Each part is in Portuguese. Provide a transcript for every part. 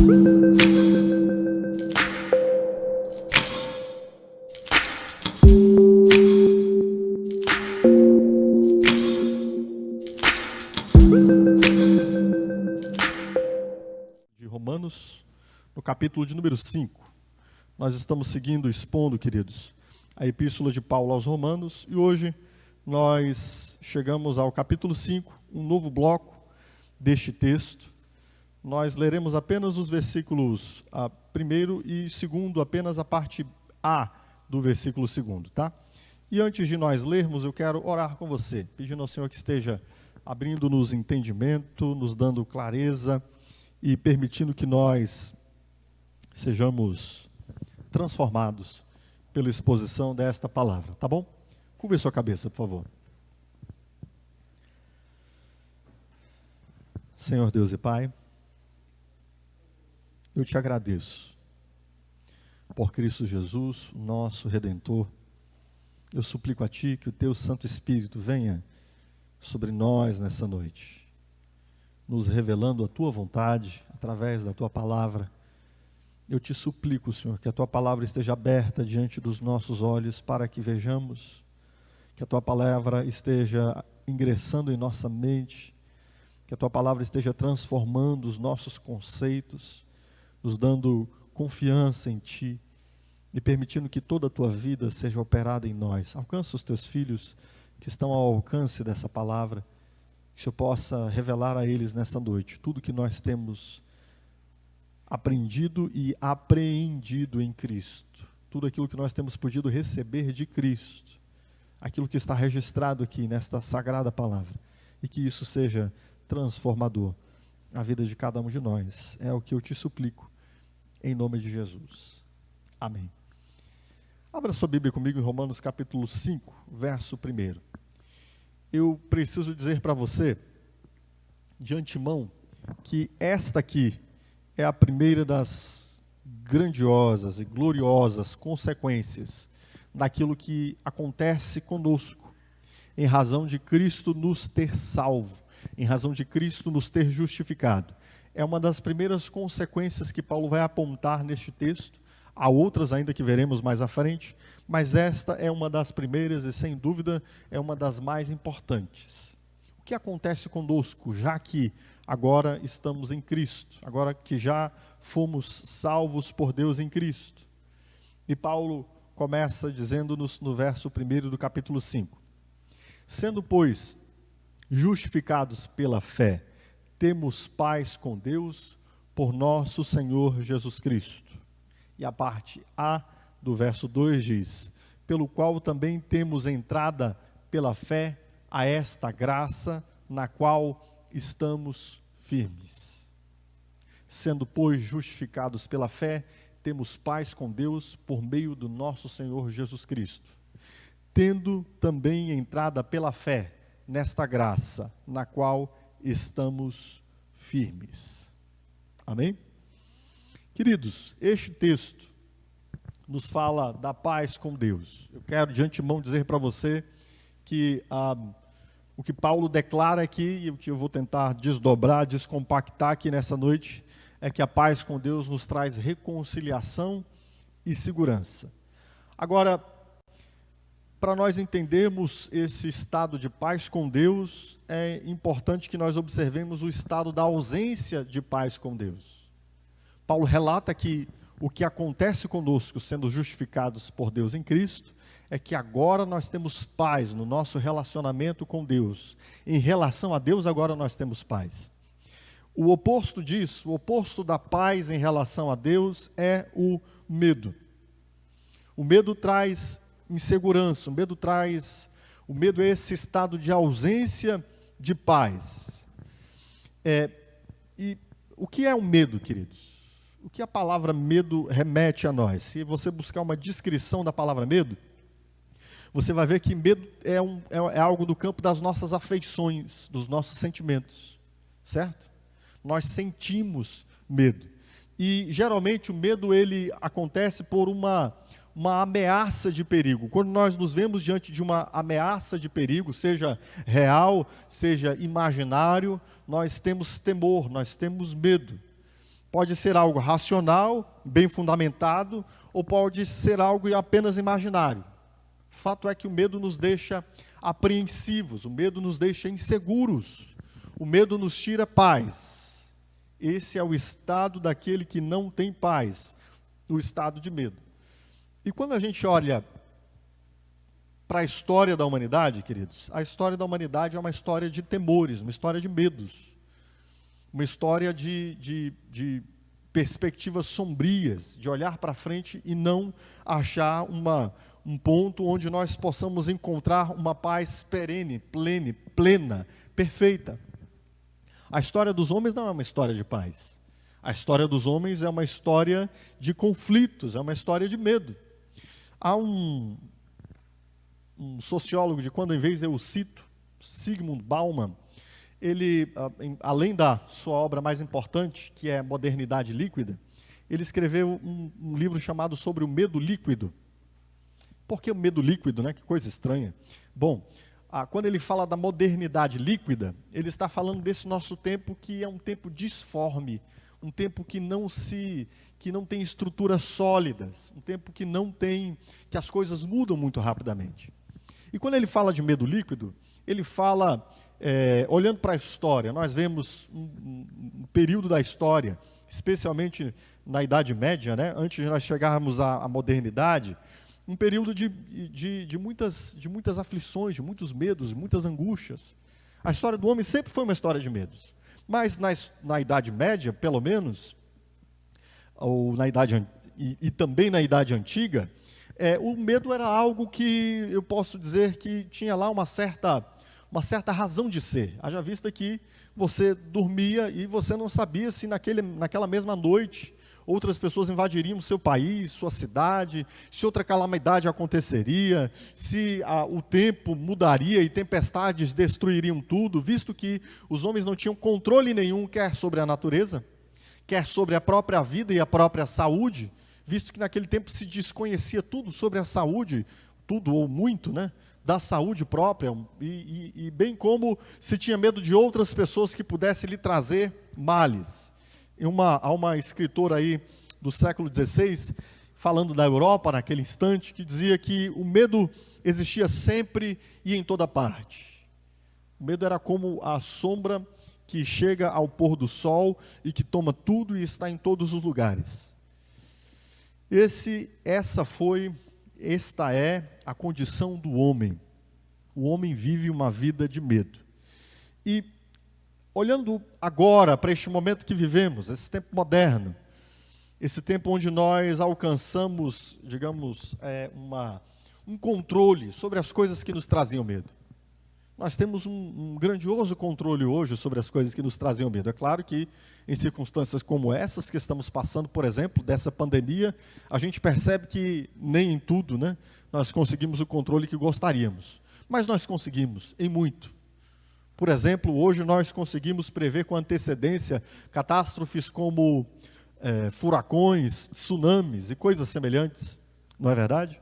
De Romanos, no capítulo de número 5. Nós estamos seguindo, expondo, queridos, a epístola de Paulo aos Romanos, e hoje nós chegamos ao capítulo 5, um novo bloco deste texto. Nós leremos apenas os versículos 1º e 2º, apenas a parte A do versículo 2º, tá? E antes de nós lermos, eu quero orar com você, pedindo ao Senhor que esteja abrindo-nos entendimento, nos dando clareza e permitindo que nós sejamos transformados pela exposição desta palavra, tá bom? Curva a sua cabeça, por favor. Senhor Deus e Pai, eu te agradeço por Cristo Jesus, nosso Redentor. Eu suplico a Ti que o Teu Santo Espírito venha sobre nós nessa noite, nos revelando a Tua vontade através da Tua palavra. Eu te suplico, Senhor, que a Tua palavra esteja aberta diante dos nossos olhos para que vejamos, que a Tua palavra esteja ingressando em nossa mente, que a Tua palavra esteja transformando os nossos conceitos, nos dando confiança em Ti e permitindo que toda a Tua vida seja operada em nós. Alcança os Teus filhos que estão ao alcance dessa palavra, que o Senhor possa revelar a eles nessa noite tudo que nós temos aprendido e apreendido em Cristo, tudo aquilo que nós temos podido receber de Cristo, aquilo que está registrado aqui nesta sagrada palavra, e que isso seja transformador na vida de cada um de nós. É o que eu te suplico, em nome de Jesus. Amém. Abra sua Bíblia comigo em Romanos capítulo 5, verso 1. Eu preciso dizer para você, de antemão, que esta aqui é a primeira das grandiosas e gloriosas consequências daquilo que acontece conosco, em razão de Cristo nos ter salvo, em razão de Cristo nos ter justificado. É uma das primeiras consequências que Paulo vai apontar neste texto. Há outras ainda que veremos mais à frente, mas esta é uma das primeiras e, sem dúvida, é uma das mais importantes. O que acontece conosco, já que agora estamos em Cristo, agora que já fomos salvos por Deus em Cristo? E Paulo começa dizendo-nos no verso 1 do capítulo 5. Sendo, pois, justificados pela fé, temos paz com Deus por nosso Senhor Jesus Cristo. E a parte A do verso 2 diz: pelo qual também temos entrada pela fé a esta graça, na qual estamos firmes. Sendo, pois, justificados pela fé, temos paz com Deus por meio do nosso Senhor Jesus Cristo. Tendo também entrada pela fé nesta graça, na qual estamos firmes. Amém? Queridos, este texto nos fala da paz com Deus. Eu quero de antemão dizer para você que o que Paulo declara aqui, e o que eu vou tentar desdobrar, descompactar aqui nessa noite, é que a paz com Deus nos traz reconciliação e segurança. Agora, para nós entendermos esse estado de paz com Deus, é importante que nós observemos o estado da ausência de paz com Deus. Paulo relata que o que acontece conosco, sendo justificados por Deus em Cristo, é que agora nós temos paz no nosso relacionamento com Deus. Em relação a Deus, agora nós temos paz. O oposto disso, o oposto da paz em relação a Deus é o medo. O medo traz insegurança, o medo é esse estado de ausência de paz. E o que é o medo, queridos? O que a palavra medo remete a nós? Se você buscar uma descrição da palavra medo, você vai ver que medo é algo do campo das nossas afeições, dos nossos sentimentos, certo? Nós sentimos medo. E geralmente o medo ele acontece por uma ameaça de perigo. Quando nós nos vemos diante de uma ameaça de perigo, seja real, seja imaginário, nós temos temor, nós temos medo. Pode ser algo racional, bem fundamentado, ou pode ser algo apenas imaginário. O fato é que o medo nos deixa apreensivos, o medo nos deixa inseguros, o medo nos tira paz. Esse é o estado daquele que não tem paz, o estado de medo. E quando a gente olha para a história da humanidade, queridos, a história da humanidade é uma história de temores, uma história de medos, uma história de perspectivas sombrias, de olhar para frente e não achar um ponto onde nós possamos encontrar uma paz perene, plena, perfeita. A história dos homens não é uma história de paz. A história dos homens é uma história de conflitos, é uma história de medo. Há um sociólogo de quando em vez eu o cito, Zygmunt Bauman, ele, além da sua obra mais importante, que é Modernidade Líquida, ele escreveu um livro chamado Sobre o Medo Líquido. Por que o medo líquido, né? Que coisa estranha. Bom, quando ele fala da modernidade líquida, ele está falando desse nosso tempo que é um tempo disforme, um tempo que não tem estruturas sólidas, um tempo que as coisas mudam muito rapidamente. E quando ele fala de medo líquido, ele fala, olhando para a história, nós vemos um período da história, especialmente na Idade Média, né, antes de nós chegarmos à modernidade, um período de muitas aflições, de muitos medos, de muitas angústias. A história do homem sempre foi uma história de medos. Mas na Idade Média, pelo menos, ou e também na Idade Antiga, o medo era algo que eu posso dizer que tinha lá uma certa razão de ser. Haja vista que você dormia e você não sabia se naquela mesma noite outras pessoas invadiriam seu país, sua cidade, se outra calamidade aconteceria, se o tempo mudaria e tempestades destruiriam tudo, visto que os homens não tinham controle nenhum, quer sobre a natureza, quer sobre a própria vida e a própria saúde, visto que naquele tempo se desconhecia tudo sobre a saúde, tudo ou muito, né, da saúde própria, e bem como se tinha medo de outras pessoas que pudessem lhe trazer males. Há uma escritora aí do século XVI, falando da Europa naquele instante, que dizia que o medo existia sempre e em toda parte. O medo era como a sombra que chega ao pôr do sol e que toma tudo e está em todos os lugares. Esta é a condição do homem. O homem vive uma vida de medo. E olhando agora para este momento que vivemos, esse tempo moderno, esse tempo onde nós alcançamos, digamos, um controle sobre as coisas que nos traziam medo. Nós temos um grandioso controle hoje sobre as coisas que nos traziam medo. É claro que em circunstâncias como essas que estamos passando, por exemplo, dessa pandemia, a gente percebe que nem em tudo, né, nós conseguimos o controle que gostaríamos. Mas nós conseguimos, em muito. Por exemplo, hoje nós conseguimos prever com antecedência catástrofes como furacões, tsunamis e coisas semelhantes, não é verdade?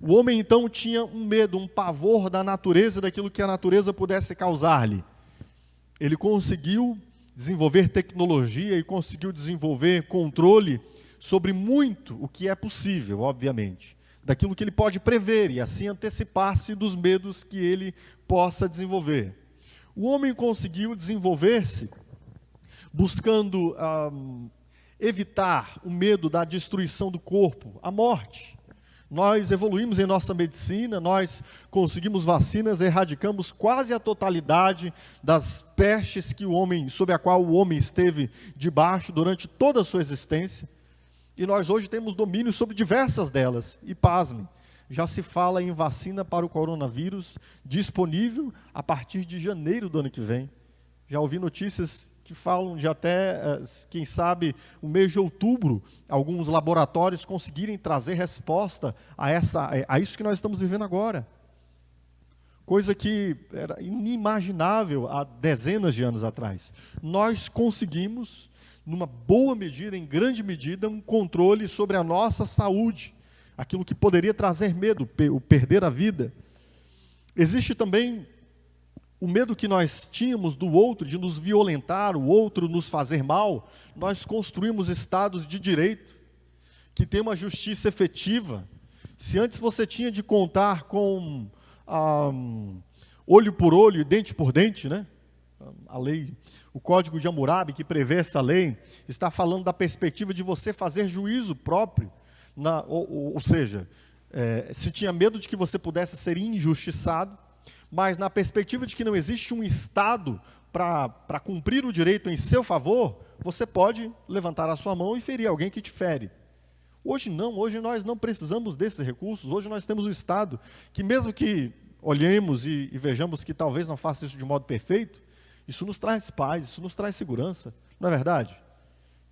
O homem então tinha um medo, um pavor da natureza, daquilo que a natureza pudesse causar-lhe. Ele conseguiu desenvolver tecnologia e conseguiu desenvolver controle sobre muito o que é possível, obviamente, daquilo que ele pode prever e assim antecipar-se dos medos que ele possa desenvolver. O homem conseguiu desenvolver-se buscando evitar o medo da destruição do corpo, a morte. Nós evoluímos em nossa medicina, nós conseguimos vacinas, erradicamos quase a totalidade das pestes sob a qual o homem esteve debaixo durante toda a sua existência. E nós hoje temos domínio sobre diversas delas. E pasme, já se fala em vacina para o coronavírus disponível a partir de janeiro do ano que vem. Já ouvi notícias que falam de até, quem sabe, o mês de outubro, alguns laboratórios conseguirem trazer resposta a isso que nós estamos vivendo agora. Coisa que era inimaginável há dezenas de anos atrás. Nós conseguimos, numa boa medida, em grande medida, um controle sobre a nossa saúde, aquilo que poderia trazer medo, o perder a vida. Existe também o medo que nós tínhamos do outro, de nos violentar, o outro nos fazer mal, nós construímos estados de direito, que tem uma justiça efetiva. Se antes você tinha de contar com olho por olho e dente por dente, né? A lei, o Código de Hammurabi, que prevê essa lei, está falando da perspectiva de você fazer juízo próprio, ou seja, se tinha medo de que você pudesse ser injustiçado, mas na perspectiva de que não existe um Estado para cumprir o direito em seu favor, você pode levantar a sua mão e ferir alguém que te fere. Hoje não, hoje nós não precisamos desses recursos, hoje nós temos o Estado, que mesmo que olhemos e vejamos que talvez não faça isso de modo perfeito, isso nos traz paz, isso nos traz segurança, não é verdade?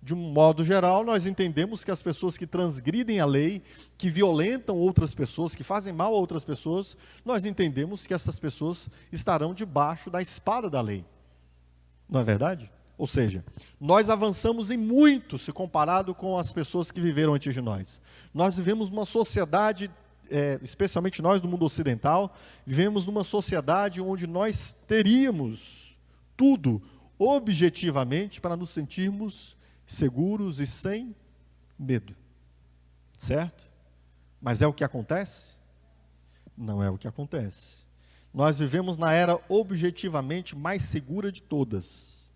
De um modo geral, nós entendemos que as pessoas que transgridem a lei, que violentam outras pessoas, que fazem mal a outras pessoas, nós entendemos que essas pessoas estarão debaixo da espada da lei, não é verdade? Ou seja, nós avançamos em muito se comparado com as pessoas que viveram antes de nós. Nós vivemos numa sociedade, especialmente nós do mundo ocidental, vivemos numa sociedade onde nós teríamos tudo objetivamente para nos sentirmos seguros e sem medo. Certo? Mas é o que acontece? Não é o que acontece. Nós vivemos na era objetivamente mais segura de todas.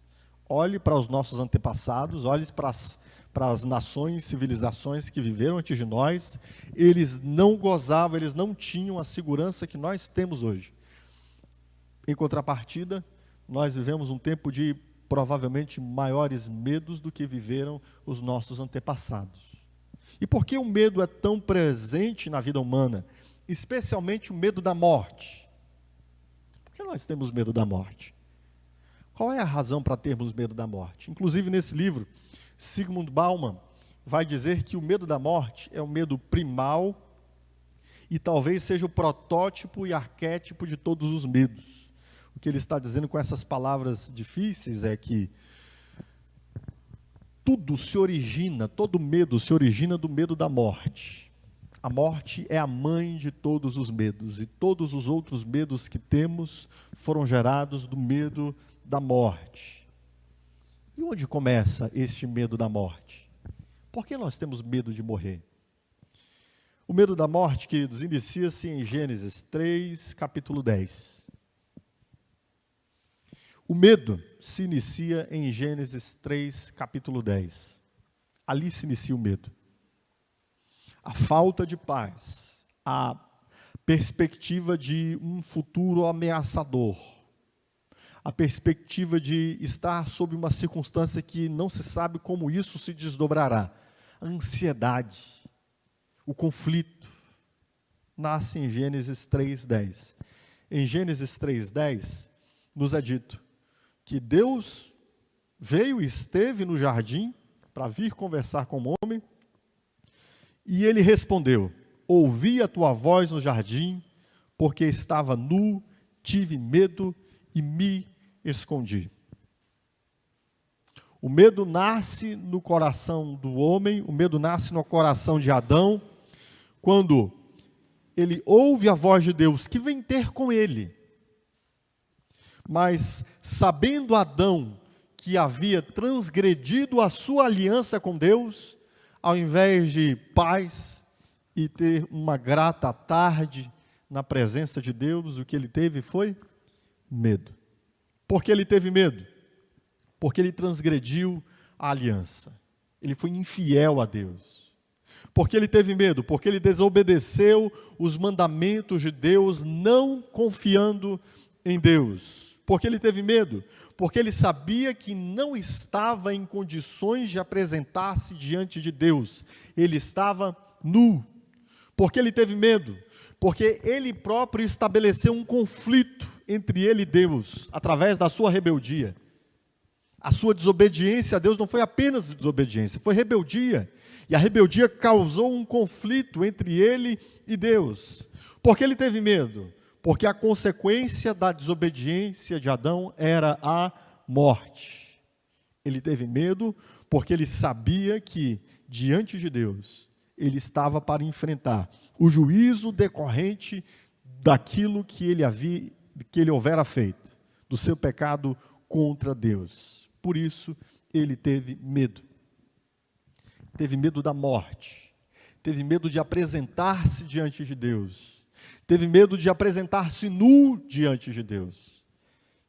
Olhe para os nossos antepassados, olhe para as nações, civilizações que viveram antes de nós, eles não gozavam, eles não tinham a segurança que nós temos hoje. Em contrapartida, nós vivemos um tempo de provavelmente maiores medos do que viveram os nossos antepassados. E por que o medo é tão presente na vida humana? Especialmente o medo da morte. Por que nós temos medo da morte? Qual é a razão para termos medo da morte? Inclusive, nesse livro, Zygmunt Bauman vai dizer que o medo da morte é o medo primal e talvez seja o protótipo e arquétipo de todos os medos. O que ele está dizendo com essas palavras difíceis é que tudo se origina, todo medo se origina do medo da morte. A morte é a mãe de todos os medos e todos os outros medos que temos foram gerados do medo da morte. E onde começa este medo da morte? Por que nós temos medo de morrer? O medo da morte, queridos, inicia-se em Gênesis 3, capítulo 10. O medo se inicia em Gênesis 3, capítulo 10. Ali se inicia o medo. A falta de paz, a perspectiva de um futuro ameaçador, a perspectiva de estar sob uma circunstância que não se sabe como isso se desdobrará. A ansiedade, o conflito, nasce em Gênesis 3:10. Em Gênesis 3:10, nos é dito que Deus veio e esteve no jardim para vir conversar com o homem, e ele respondeu: ouvi a tua voz no jardim, porque estava nu, tive medo e me escondi. O medo nasce no coração do homem, o medo nasce no coração de Adão, quando ele ouve a voz de Deus, que vem ter com ele. Mas, sabendo Adão que havia transgredido a sua aliança com Deus, ao invés de paz e ter uma grata tarde na presença de Deus, o que ele teve foi medo. Por que ele teve medo? Porque ele transgrediu a aliança. Ele foi infiel a Deus. Por que ele teve medo? Porque ele desobedeceu os mandamentos de Deus, não confiando em Deus. Por que ele teve medo? Porque ele sabia que não estava em condições de apresentar-se diante de Deus. Ele estava nu. Por que ele teve medo? Porque ele próprio estabeleceu um conflito entre ele e Deus, através da sua rebeldia. A sua desobediência a Deus não foi apenas desobediência, foi rebeldia. E a rebeldia causou um conflito entre ele e Deus. Por que ele teve medo? Porque a consequência da desobediência de Adão era a morte. Ele teve medo porque ele sabia que, diante de Deus, ele estava para enfrentar o juízo decorrente daquilo que ele houvera feito. do seu pecado contra Deus. Por isso, ele teve medo. Teve medo da morte. Teve medo de apresentar-se diante de Deus. Teve medo de apresentar-se nu diante de Deus.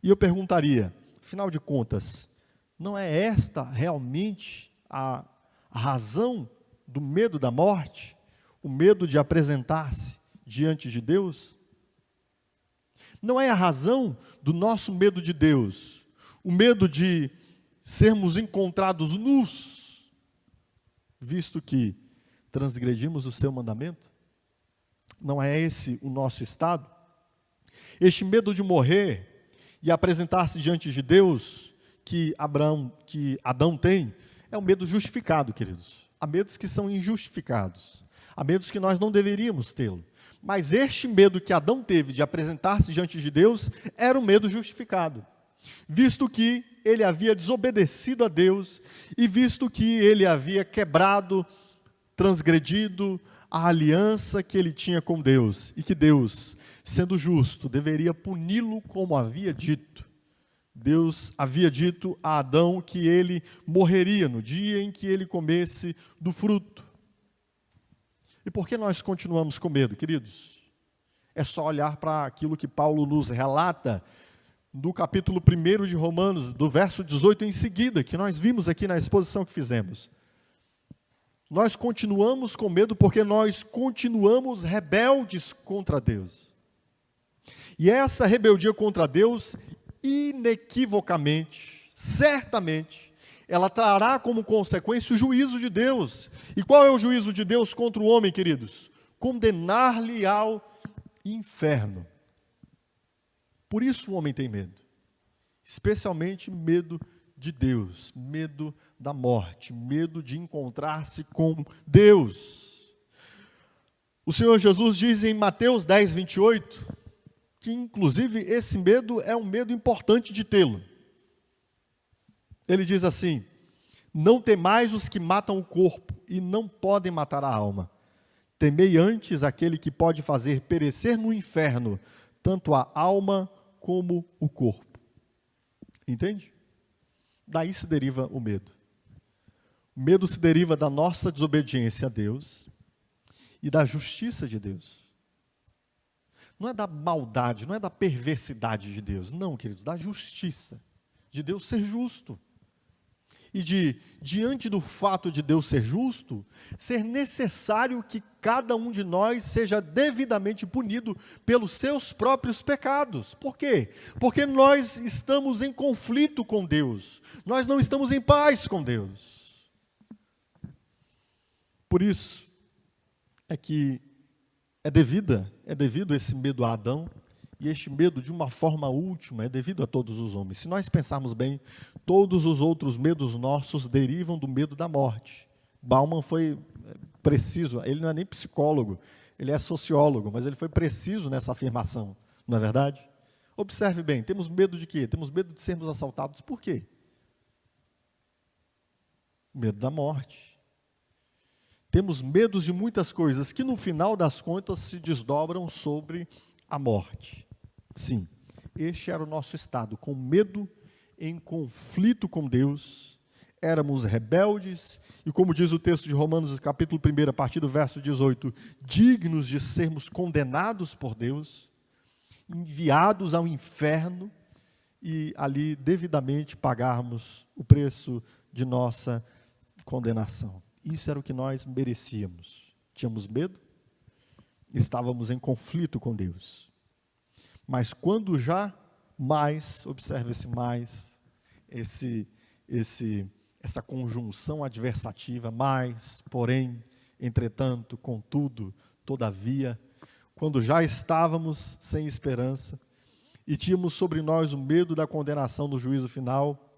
E eu perguntaria, afinal de contas, não é esta realmente a razão do medo da morte? O medo de apresentar-se diante de Deus? Não é a razão do nosso medo de Deus, o medo de sermos encontrados nus, visto que transgredimos o seu mandamento? Não é esse o nosso estado? Este medo de morrer e apresentar-se diante de Deus que Adão tem, é um medo justificado, queridos. Há medos que são injustificados. Há medos que nós não deveríamos tê-lo. Mas este medo que Adão teve de apresentar-se diante de Deus era um medo justificado, visto que ele havia desobedecido a Deus e visto que ele havia quebrado, transgredido a aliança que ele tinha com Deus e que Deus, sendo justo, deveria puni-lo como havia dito. Deus havia dito a Adão que ele morreria no dia em que ele comesse do fruto. E por que nós continuamos com medo, queridos? É só olhar para aquilo que Paulo nos relata no capítulo 1 de Romanos, do verso 18 em seguida, que nós vimos aqui na exposição que fizemos. Nós continuamos com medo porque nós continuamos rebeldes contra Deus. E essa rebeldia contra Deus, inequivocamente, certamente, ela trará como consequência o juízo de Deus. E qual é o juízo de Deus contra o homem, queridos? Condenar-lhe ao inferno. Por isso o homem tem medo. Especialmente medo de Deus, medo da morte, medo de encontrar-se com Deus. O Senhor Jesus diz em Mateus 10, 28, que inclusive esse medo é um medo importante de tê-lo. Ele diz assim: não temais os que matam o corpo e não podem matar a alma. Temei antes aquele que pode fazer perecer no inferno tanto a alma como o corpo. Entende? Daí se deriva o medo. O medo se deriva da nossa desobediência a Deus e da justiça de Deus. Não é da maldade, não é da perversidade de Deus, não, queridos, da justiça, de Deus ser justo. E diante do fato de Deus ser justo, ser necessário que cada um de nós seja devidamente punido pelos seus próprios pecados. Por quê? Porque nós estamos em conflito com Deus, nós não estamos em paz com Deus. Por isso, é que é devido esse medo a Adão, e este medo, de uma forma última, é devido a todos os homens. Se nós pensarmos bem, todos os outros medos nossos derivam do medo da morte. Bauman foi preciso, ele não é nem psicólogo, ele é sociólogo, mas ele foi preciso nessa afirmação, não é verdade? Observe bem, temos medo de quê? Temos medo de sermos assaltados, por quê? Medo da morte. Temos medos de muitas coisas que no final das contas se desdobram sobre a morte. Sim, este era o nosso estado, com medo, em conflito com Deus, éramos rebeldes, e como diz o texto de Romanos, capítulo 1, a partir do verso 18, dignos de sermos condenados por Deus, enviados ao inferno, e ali devidamente pagarmos o preço de nossa condenação. Isso era o que nós merecíamos. Tínhamos medo, estávamos em conflito com Deus. Mas quando já mais, observe esse mais, essa conjunção adversativa, mais, porém, entretanto, contudo, todavia, quando já estávamos sem esperança e tínhamos sobre nós o medo da condenação no juízo final,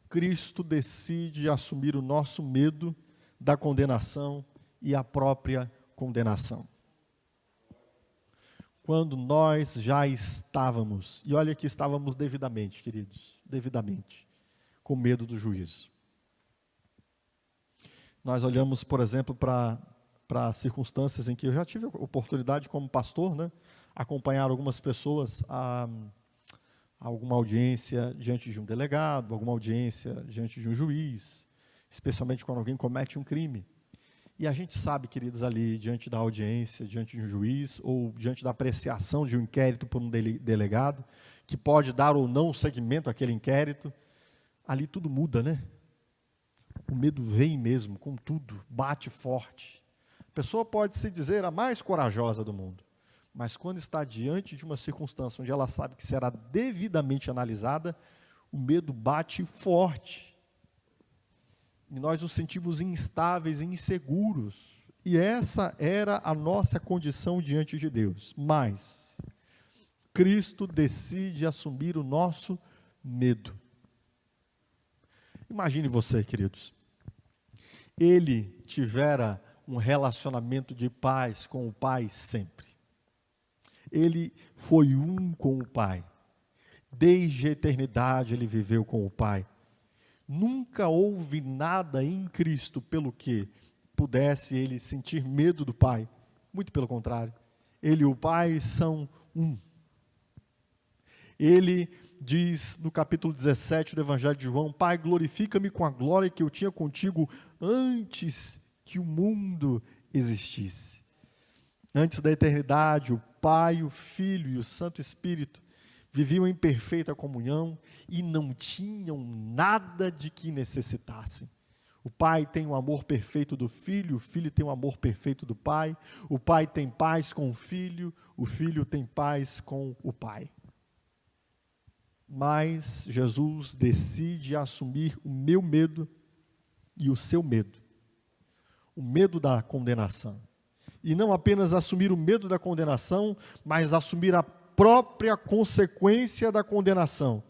Cristo decide assumir o nosso medo da condenação e a própria condenação. Quando nós já estávamos, e olha que estávamos devidamente, queridos, devidamente, com medo do juízo. Nós olhamos, por exemplo, para circunstâncias em que eu já tive a oportunidade como pastor, né, acompanhar algumas pessoas a alguma audiência diante de um delegado, alguma audiência diante de um juiz, especialmente quando alguém comete um crime. E a gente sabe, queridos, ali, diante da audiência, diante de um juiz, ou diante da apreciação de um inquérito por um delegado, que pode dar ou não seguimento àquele inquérito, ali tudo muda, né? O medo vem mesmo, com tudo, bate forte. A pessoa pode se dizer a mais corajosa do mundo, mas quando está diante de uma circunstância onde ela sabe que será devidamente analisada, o medo bate forte. E nós nos sentimos instáveis e inseguros. E essa era a nossa condição diante de Deus. Mas Cristo decide assumir o nosso medo. Imagine você, queridos. Ele tivera um relacionamento de paz com o Pai sempre. Ele foi um com o Pai. Desde a eternidade ele viveu com o Pai. Nunca houve nada em Cristo pelo que pudesse ele sentir medo do Pai. Muito pelo contrário. Ele e o Pai são um. Ele diz no capítulo 17 do Evangelho de João: Pai, glorifica-me com a glória que eu tinha contigo antes que o mundo existisse. Antes da eternidade, o Pai, o Filho e o Santo Espírito viviam em perfeita comunhão e não tinham nada de que necessitassem. O Pai tem o amor perfeito do Filho, o Filho tem o amor perfeito do Pai, o Pai tem paz com o Filho tem paz com o Pai. Mas Jesus decide assumir o meu medo e o seu medo. O medo da condenação. E não apenas assumir o medo da condenação, mas assumir a própria consequência da condenação.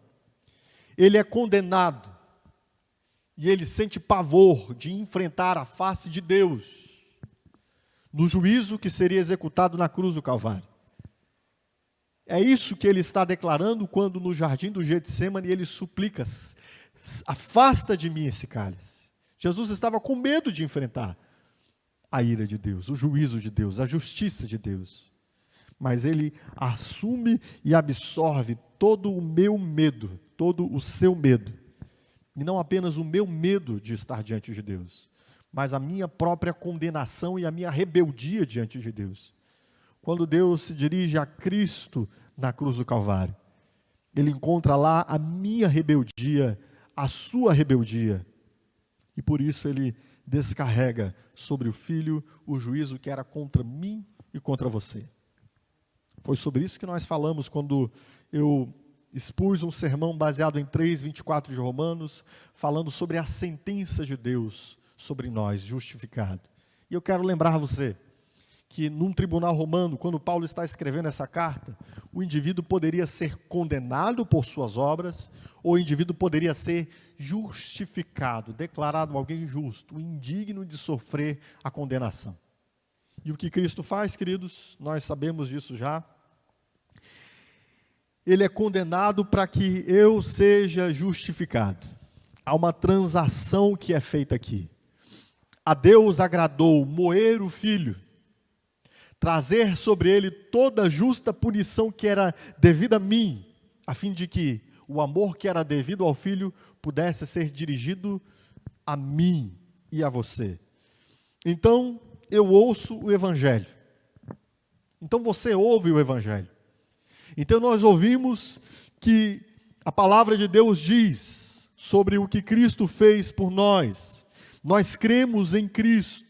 Ele é condenado e ele sente pavor de enfrentar a face de Deus no juízo que seria executado na cruz do Calvário. É isso que ele está declarando quando no jardim do Getsêmani ele suplica: afasta de mim esse cálice. Jesus estava com medo de enfrentar a ira de Deus, o juízo de Deus, a justiça de Deus. Mas ele assume e absorve todo o meu medo, todo o seu medo. E não apenas o meu medo de estar diante de Deus, mas a minha própria condenação e a minha rebeldia diante de Deus. Quando Deus se dirige a Cristo na cruz do Calvário, ele encontra lá a minha rebeldia, a sua rebeldia. E por isso ele descarrega sobre o Filho o juízo que era contra mim e contra você. Foi sobre isso que nós falamos quando eu expus um sermão baseado em 3:24 de Romanos, falando sobre a sentença de Deus sobre nós, justificado. E eu quero lembrar você que num tribunal romano, quando Paulo está escrevendo essa carta, o indivíduo poderia ser condenado por suas obras, ou o indivíduo poderia ser justificado, declarado alguém justo, indigno de sofrer a condenação. E o que Cristo faz, queridos, nós sabemos disso já. Ele é condenado para que eu seja justificado. Há uma transação que é feita aqui. A Deus agradou moer o Filho, trazer sobre ele toda a justa punição que era devida a mim, a fim de que o amor que era devido ao Filho pudesse ser dirigido a mim e a você. Então, eu ouço o Evangelho. Então, você ouve o Evangelho. Então, nós ouvimos que a palavra de Deus diz sobre o que Cristo fez por nós. Nós cremos em Cristo.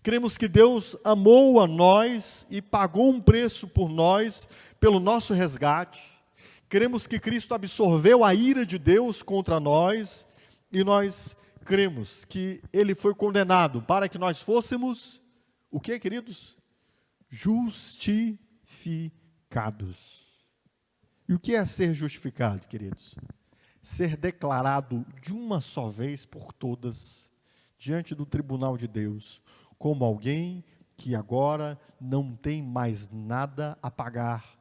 Cremos que Deus amou a nós e pagou um preço por nós, pelo nosso resgate. Cremos que Cristo absorveu a ira de Deus contra nós e nós cremos que Ele foi condenado para que nós fôssemos, o que, queridos? Justificados. E o que é ser justificado, queridos? Ser declarado de uma só vez por todas, diante do tribunal de Deus, como alguém que agora não tem mais nada a pagar.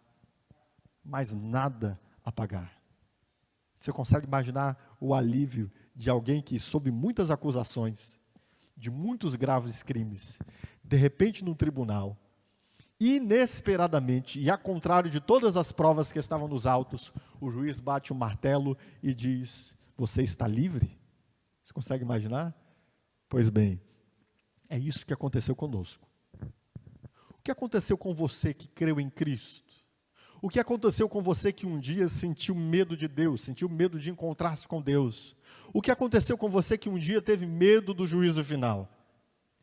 Mais nada a pagar. Você consegue imaginar o alívio de alguém que, sob muitas acusações, de muitos graves crimes, de repente no tribunal, inesperadamente, e a contrário de todas as provas que estavam nos autos, o juiz bate o martelo e diz: você está livre? Você consegue imaginar? Pois bem, é isso que aconteceu conosco. O que aconteceu com você que creu em Cristo? O que aconteceu com você que um dia sentiu medo de Deus, sentiu medo de encontrar-se com Deus? O que aconteceu com você que um dia teve medo do juízo final?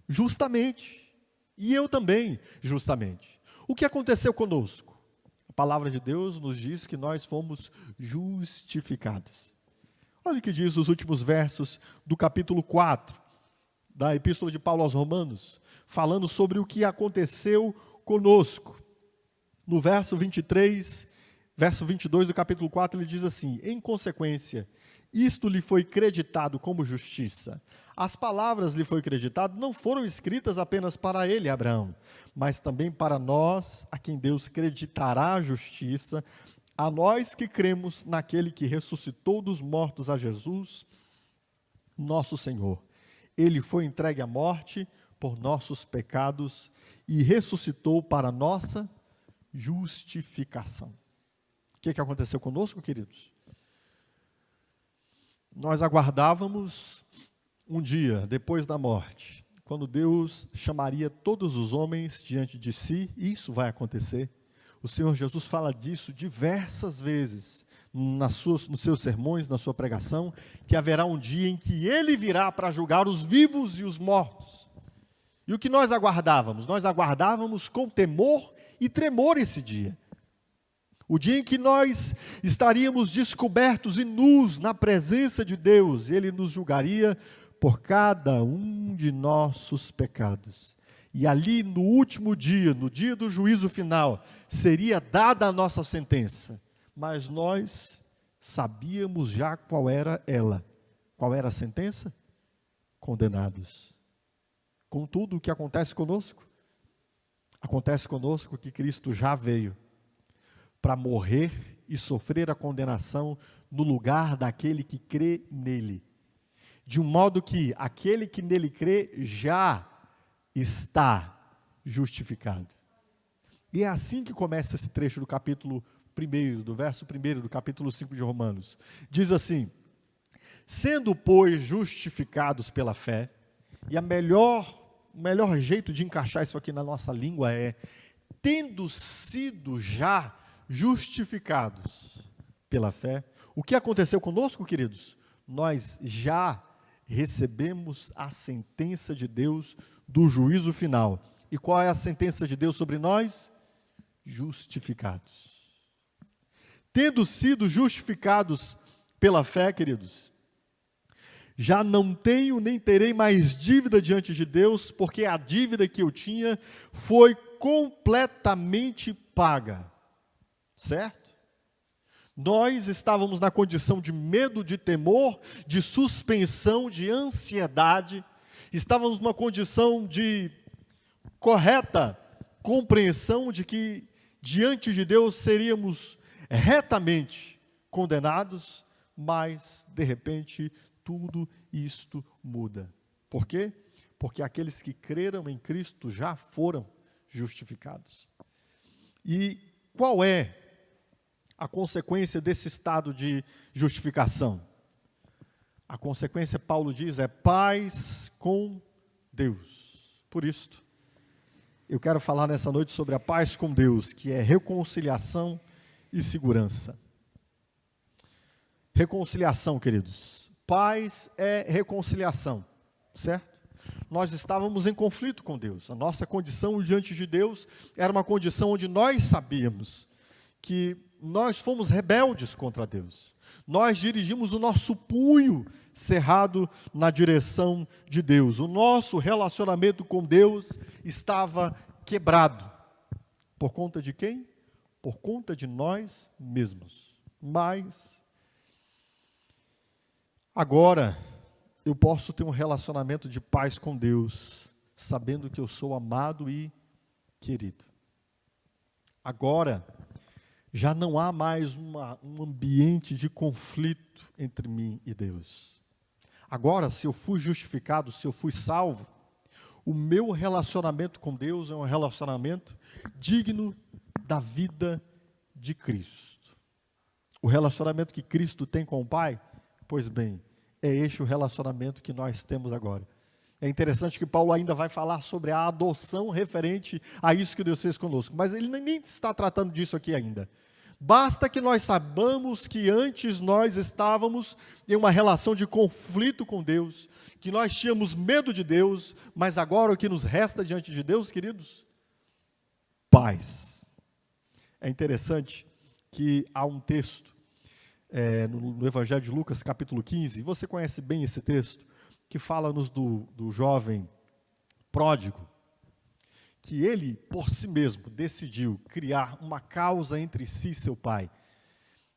Justamente, e eu também, justamente. O que aconteceu conosco? A palavra de Deus nos diz que nós fomos justificados. Olha o que diz os últimos versos do capítulo 4, da Epístola de Paulo aos Romanos, falando sobre o que aconteceu conosco. No verso 23, verso 22 do capítulo 4, ele diz assim: em consequência, isto lhe foi creditado como justiça. As palavras lhe foi creditado não foram escritas apenas para ele, Abraão, mas também para nós, a quem Deus creditará a justiça, a nós que cremos naquele que ressuscitou dos mortos, a Jesus, nosso Senhor. Ele foi entregue à morte por nossos pecados e ressuscitou para nossa justificação. O que aconteceu conosco, queridos? Nós aguardávamos um dia depois da morte, quando Deus chamaria todos os homens diante de si, e isso vai acontecer. O Senhor Jesus fala disso diversas vezes nos seus sermões, na sua pregação, que haverá um dia em que Ele virá para julgar os vivos e os mortos. E o que nós aguardávamos? Nós aguardávamos com temor e tremor esse dia. O dia em que nós estaríamos descobertos e nus na presença de Deus, Ele nos julgaria por cada um de nossos pecados. E ali no último dia, no dia do juízo final, seria dada a nossa sentença. Mas nós sabíamos já qual era ela. Qual era a sentença? Condenados. Contudo, o que acontece conosco? Acontece conosco que Cristo já veio para morrer e sofrer a condenação no lugar daquele que crê nele. De um modo que aquele que nele crê já está justificado. E é assim que começa esse trecho do capítulo 1, do verso 1 do capítulo 5 de Romanos. Diz assim: sendo, pois, justificados pela fé, e o melhor jeito de encaixar isso aqui na nossa língua é: tendo sido já justificados pela fé. O que aconteceu conosco, queridos? Nós já recebemos a sentença de Deus do juízo final. E qual é a sentença de Deus sobre nós? Justificados. Tendo sido justificados pela fé, queridos, já não tenho nem terei mais dívida diante de Deus, porque a dívida que eu tinha foi completamente paga. Certo? Nós estávamos na condição de medo, de temor, de suspensão, de ansiedade. Estávamos numa condição de correta compreensão de que diante de Deus seríamos retamente condenados, mas de repente tudo isto muda. Por quê? Porque aqueles que creram em Cristo já foram justificados. E qual é a consequência desse estado de justificação? A consequência, Paulo diz, é paz com Deus. Por isto, eu quero falar nessa noite sobre a paz com Deus, que é reconciliação e segurança. Reconciliação, queridos. Paz é reconciliação, certo? Nós estávamos em conflito com Deus. A nossa condição diante de Deus era uma condição onde nós sabíamos que nós fomos rebeldes contra Deus. Nós dirigimos o nosso punho cerrado na direção de Deus. O nosso relacionamento com Deus estava quebrado. Por conta de quem? Por conta de nós mesmos. Mas agora eu posso ter um relacionamento de paz com Deus, sabendo que eu sou amado e querido. Agora já não há mais um ambiente de conflito entre mim e Deus. Agora, se eu fui justificado, se eu fui salvo, O meu relacionamento com Deus é um relacionamento digno da vida de Cristo. O relacionamento que Cristo tem com o Pai, pois bem, é este o relacionamento que nós temos agora. É interessante que Paulo ainda vai falar sobre a adoção referente a isso que Deus fez conosco, mas ele nem está tratando disso aqui ainda. Basta que nós saibamos que antes nós estávamos em uma relação de conflito com Deus, que nós tínhamos medo de Deus, mas agora o que nos resta diante de Deus, queridos? Paz. É interessante que há um texto no Evangelho de Lucas, capítulo 15, você conhece bem esse texto, que fala-nos do jovem pródigo, que ele, por si mesmo, decidiu criar uma causa entre si e seu pai.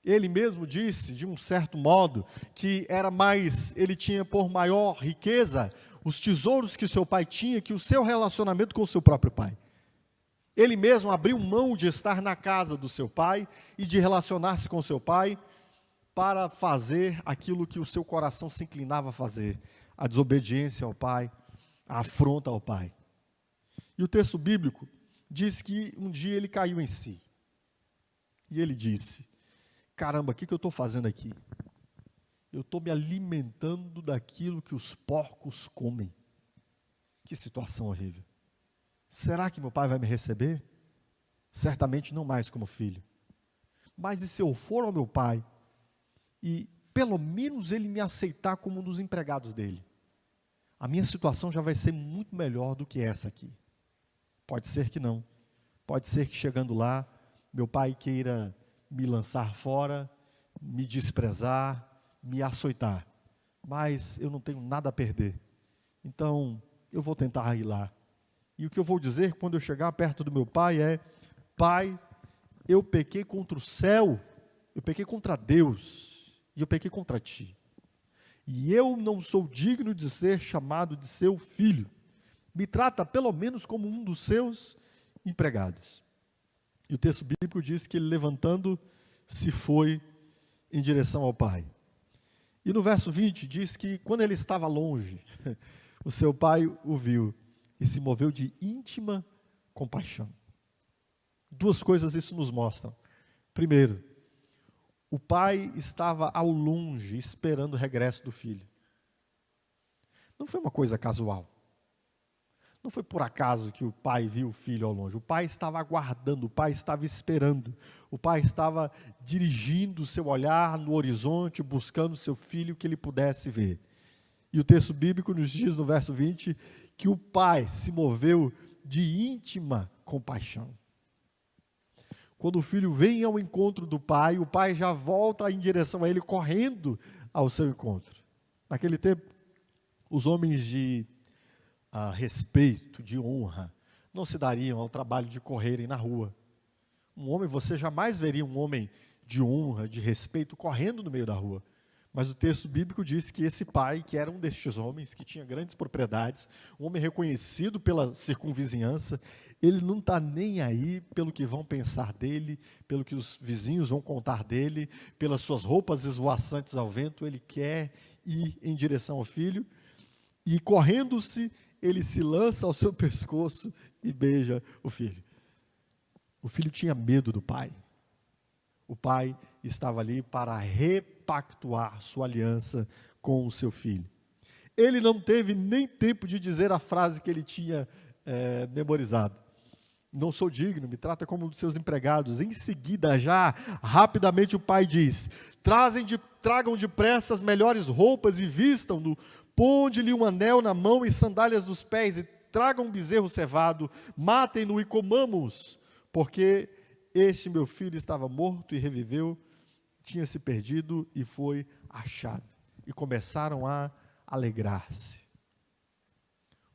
Ele mesmo disse, de um certo modo, que ele tinha por maior riqueza os tesouros que seu pai tinha, que o seu relacionamento com o seu próprio pai. Ele mesmo abriu mão de estar na casa do seu pai e de relacionar-se com seu pai para fazer aquilo que o seu coração se inclinava a fazer, a desobediência ao pai, a afronta ao pai. E o texto bíblico diz que um dia ele caiu em si. E ele disse, caramba, o que eu estou fazendo aqui? Eu estou me alimentando daquilo que os porcos comem. Que situação horrível. Será que meu pai vai me receber? Certamente não mais como filho. Mas e se eu for ao meu pai e pelo menos ele me aceitar como um dos empregados dele? A minha situação já vai ser muito melhor do que essa aqui. Pode ser que não. Pode ser que chegando lá, meu pai queira me lançar fora, me desprezar, me açoitar. Mas eu não tenho nada a perder. Então, eu vou tentar ir lá. E o que eu vou dizer quando eu chegar perto do meu pai é: Pai, eu pequei contra o céu, eu pequei contra Deus, e eu pequei contra ti. E eu não sou digno de ser chamado de seu filho. Me trata pelo menos como um dos seus empregados. E o texto bíblico diz que ele, levantando, se foi em direção ao pai. E no verso 20 diz que quando ele estava longe, o seu pai o viu e se moveu de íntima compaixão. Duas coisas isso nos mostra. Primeiro, o pai estava ao longe esperando o regresso do filho. Não foi uma coisa casual. Não foi por acaso que o pai viu o filho ao longe. O pai estava aguardando, o pai estava esperando. O pai estava dirigindo o seu olhar no horizonte, buscando seu filho que ele pudesse ver. E o texto bíblico nos diz, no verso 20, que o pai se moveu de íntima compaixão. Quando o filho vem ao encontro do pai, o pai já volta em direção a ele, correndo ao seu encontro. Naquele tempo, os homens de respeito, de honra, não se dariam ao trabalho de correrem na rua. Você jamais veria um homem de honra, de respeito, correndo no meio da rua. Mas o texto bíblico diz que esse pai, que era um destes homens, que tinha grandes propriedades, um homem reconhecido pela circunvizinhança, ele não está nem aí pelo que vão pensar dele, pelo que os vizinhos vão contar dele, pelas suas roupas esvoaçantes ao vento. Ele quer ir em direção ao filho e, correndo-se, ele se lança ao seu pescoço e beija o filho. O filho tinha medo do pai. O pai estava ali para repactuar sua aliança com o seu filho. Ele não teve nem tempo de dizer a frase que ele tinha memorizado. Não sou digno, me trata como um dos seus empregados. Em seguida, já rapidamente o pai diz: tragam depressa as melhores roupas e vistam-no, ponde-lhe um anel na mão e sandálias nos pés, e tragam um bezerro cevado, matem-no e comamos, porque este meu filho estava morto e reviveu, tinha se perdido e foi achado. E começaram a alegrar-se.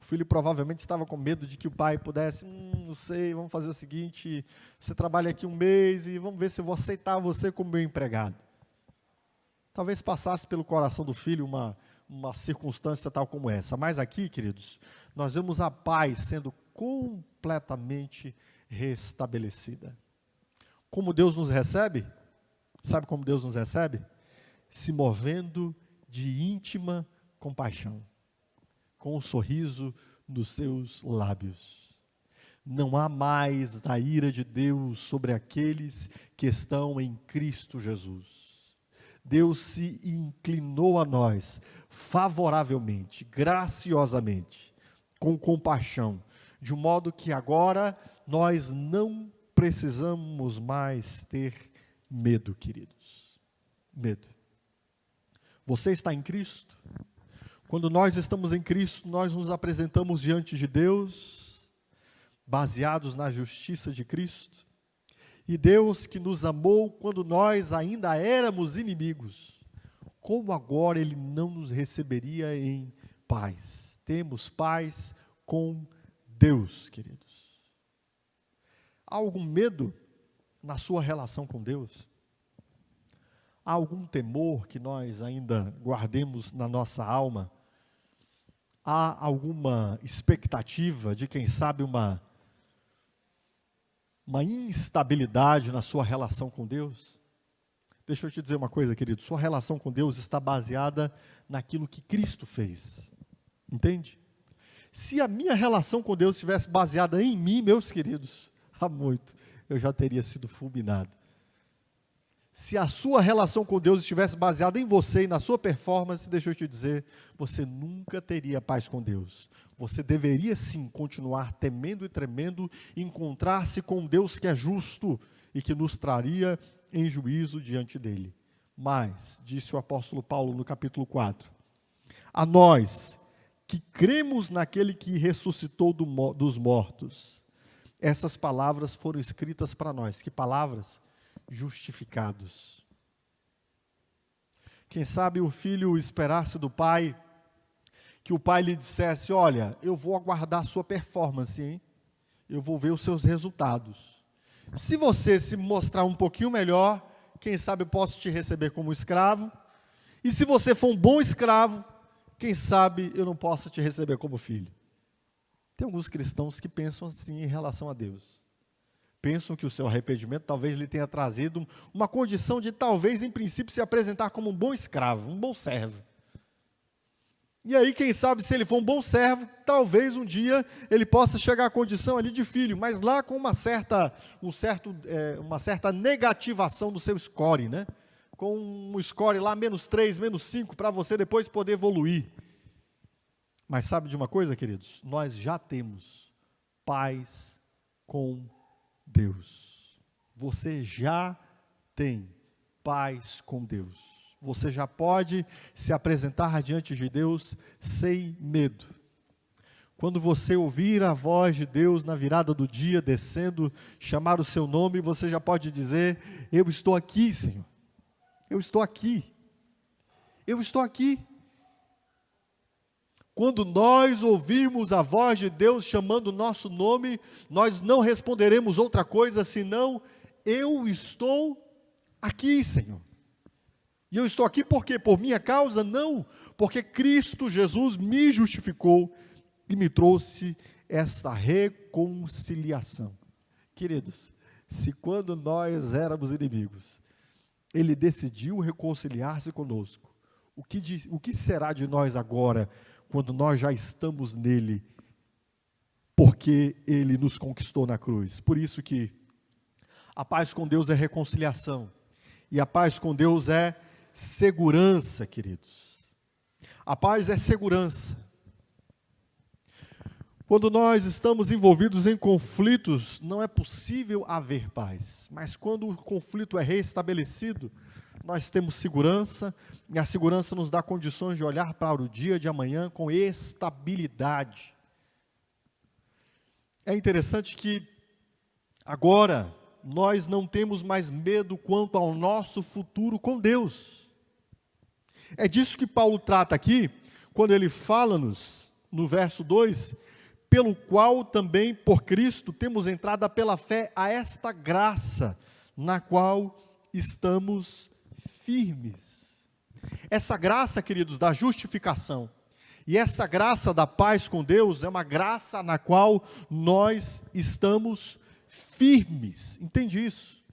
O filho provavelmente estava com medo de que o pai pudesse, não sei, vamos fazer o seguinte, você trabalha aqui um mês e vamos ver se eu vou aceitar você como meu empregado. Talvez passasse pelo coração do filho uma circunstância tal como essa. Mas aqui, queridos, nós vemos a paz sendo completamente restabelecida. Como Deus nos recebe? Sabe como Deus nos recebe? Se movendo de íntima compaixão, com um sorriso nos seus lábios. Não há mais a ira de Deus sobre aqueles que estão em Cristo Jesus. Deus se inclinou a nós favoravelmente, graciosamente, com compaixão, de um modo que agora nós não precisamos mais ter medo, queridos. Medo. Você está em Cristo? Quando nós estamos em Cristo, nós nos apresentamos diante de Deus, baseados na justiça de Cristo. E Deus que nos amou quando nós ainda éramos inimigos, como agora Ele não nos receberia em paz? Temos paz com Deus, queridos. Há algum medo na sua relação com Deus? Há algum temor que nós ainda guardemos na nossa alma? Há alguma expectativa de, quem sabe, uma instabilidade na sua relação com Deus? Deixa eu te dizer uma coisa, querido, sua relação com Deus está baseada naquilo que Cristo fez, entende? Se a minha relação com Deus estivesse baseada em mim, meus queridos, há muito, eu já teria sido fulminado. Se a sua relação com Deus estivesse baseada em você e na sua performance, deixa eu te dizer, você nunca teria paz com Deus. Você deveria sim continuar temendo e tremendo, encontrar-se com Deus que é justo e que nos traria em juízo diante dele. Mas, disse o apóstolo Paulo no capítulo 4, a nós que cremos naquele que ressuscitou dos mortos, essas palavras foram escritas para nós. Que palavras? Justificados. Quem sabe o filho esperasse do pai, que o pai lhe dissesse, olha, eu vou aguardar a sua performance, hein? Eu vou ver os seus resultados. Se você se mostrar um pouquinho melhor, quem sabe eu posso te receber como escravo, e se você for um bom escravo, quem sabe eu não posso te receber como filho. Tem alguns cristãos que pensam assim em relação a Deus. Pensam que o seu arrependimento talvez lhe tenha trazido uma condição de talvez, em princípio, se apresentar como um bom escravo, um bom servo. E aí, quem sabe, se ele for um bom servo, talvez um dia ele possa chegar à condição ali de filho, mas lá com uma certa negativação do seu score, né? Com um score lá, -3, -5, para você depois poder evoluir. Mas sabe de uma coisa, queridos? Nós já temos paz com Deus. Você já tem paz com Deus. Você já pode se apresentar diante de Deus sem medo. Quando você ouvir a voz de Deus na virada do dia, descendo, chamar o seu nome, você já pode dizer, eu estou aqui, Senhor. Eu estou aqui. Eu estou aqui. Quando nós ouvirmos a voz de Deus chamando o nosso nome, nós não responderemos outra coisa senão, eu estou aqui, Senhor. E eu estou aqui por quê? Por minha causa? Não, porque Cristo Jesus me justificou e me trouxe essa reconciliação. Queridos, se quando nós éramos inimigos, Ele decidiu reconciliar-se conosco, o que será de nós agora, quando nós já estamos nele, porque Ele nos conquistou na cruz? Por isso que a paz com Deus é reconciliação, e a paz com Deus é segurança, queridos. A paz é segurança. Quando nós estamos envolvidos em conflitos, não é possível haver paz. Mas quando o conflito é restabelecido, nós temos segurança, e a segurança nos dá condições de olhar para o dia de amanhã com estabilidade. É interessante que agora nós não temos mais medo quanto ao nosso futuro com Deus. É disso que Paulo trata aqui, quando ele fala-nos, no verso 2, pelo qual também, por Cristo, temos entrada pela fé a esta graça, na qual estamos firmes. Essa graça, queridos, da justificação, e essa graça da paz com Deus, é uma graça na qual nós estamos firmes. Entende isso?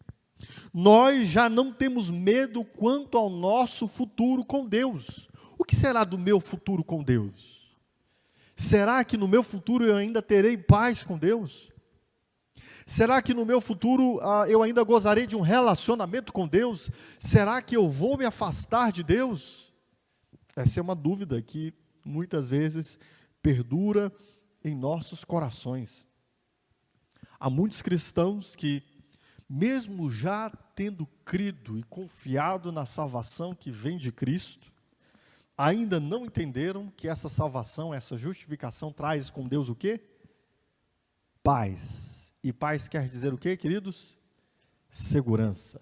Nós já não temos medo quanto ao nosso futuro com Deus. O que será do meu futuro com Deus? Será que no meu futuro eu ainda terei paz com Deus? Será que no meu futuro eu ainda gozarei de um relacionamento com Deus? Será que eu vou me afastar de Deus? Essa é uma dúvida que muitas vezes perdura em nossos corações. Há muitos cristãos que, mesmo já tendo crido e confiado na salvação que vem de Cristo, ainda não entenderam que essa salvação, essa justificação traz com Deus o quê? Paz. E paz quer dizer o quê, queridos? Segurança.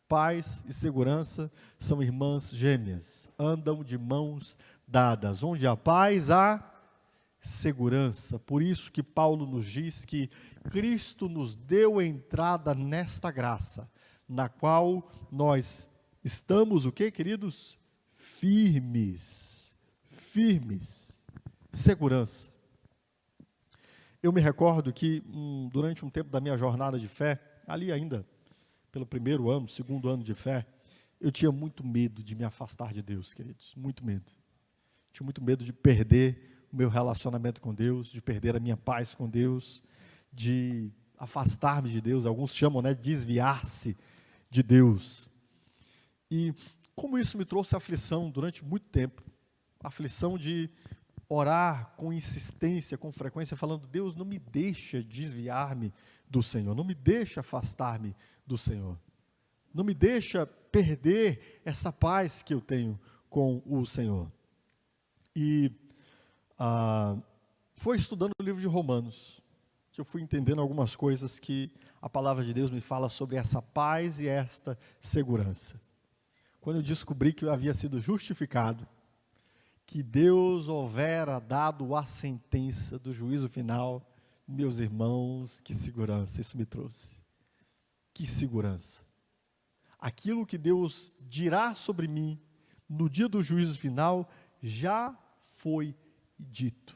Paz e segurança são irmãs gêmeas, andam de mãos dadas. Onde há paz, há segurança. Por isso que Paulo nos diz que Cristo nos deu entrada nesta graça, na qual nós estamos o quê, queridos? Firmes. Firmes. Segurança. Eu me recordo que durante um tempo da minha jornada de fé, ali ainda pelo primeiro ano, segundo ano de fé, eu tinha muito medo de me afastar de Deus, queridos, muito medo. Tinha muito medo de perder o meu relacionamento com Deus, de perder a minha paz com Deus, de afastar-me de Deus. Alguns chamam, desviar-se de Deus. E como isso me trouxe aflição durante muito tempo, aflição de orar com insistência, com frequência, falando: Deus, não me deixa desviar-me do Senhor, não me deixa afastar-me do Senhor, não me deixa perder essa paz que eu tenho com o Senhor. E foi estudando o livro de Romanos, que eu fui entendendo algumas coisas que a palavra de Deus me fala sobre essa paz e esta segurança. Quando eu descobri que eu havia sido justificado, que Deus houvera dado a sentença do juízo final, meus irmãos, que segurança isso me trouxe. Que segurança. Aquilo que Deus dirá sobre mim no dia do juízo final já foi dito.